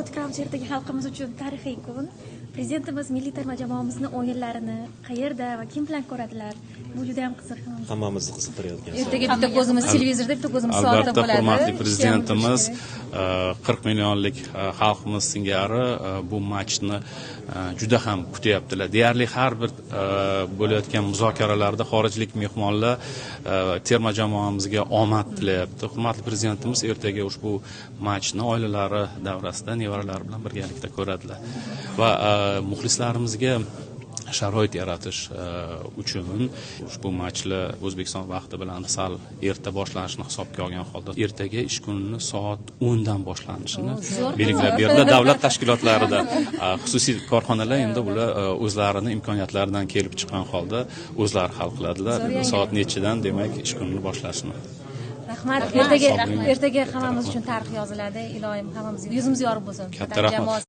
Ertaga xalqimiz uchun tarixiy kun. Prezidentimiz milliy terma jamoamizni o'yinlarini qayerda va kim bilan ko'radilar? Bu juda ham qiziq. Hammamizni qiziqtirayotgan. Ertaga bitta ko'zimiz televizorda, bitta ko'zimiz soatda bo'ladi. Albatta, hurmatli prezidentimiz 40 millionlik xalqimiz singari bu matchni juda ham kutyaptilar. Deyarli har bir bo'layotgan muzokaralarda xorijlik mehmonlar terma jamoamizga omad tilayapti. Hurmatli prezidentimiz ertaga ushbu matchni oilalari davrasida nevaralari bilan birgalikda ko'radilar. Va muxlislarimizga sharoit yaratish uchun ushbu matchlar O'zbekiston vaqti bilan sal erta boshlanishini hisobga olgan holda ertaga ish kunini soat 10 dan boshlanishini belgilab berdi. Davlat tashkilotlarida xususiy korxonalar endi bular o'zlarining imkoniyatlaridan kelib chiqqan holda o'zlari hal qiladilar. Soat nechidan demak ish kunini boshlashni. Rahmat. Ertaga hammamiz uchun tarix yoziladi. Iloyim hammamizga yuzimiz yorug' bo'lsin. Katta rahmat.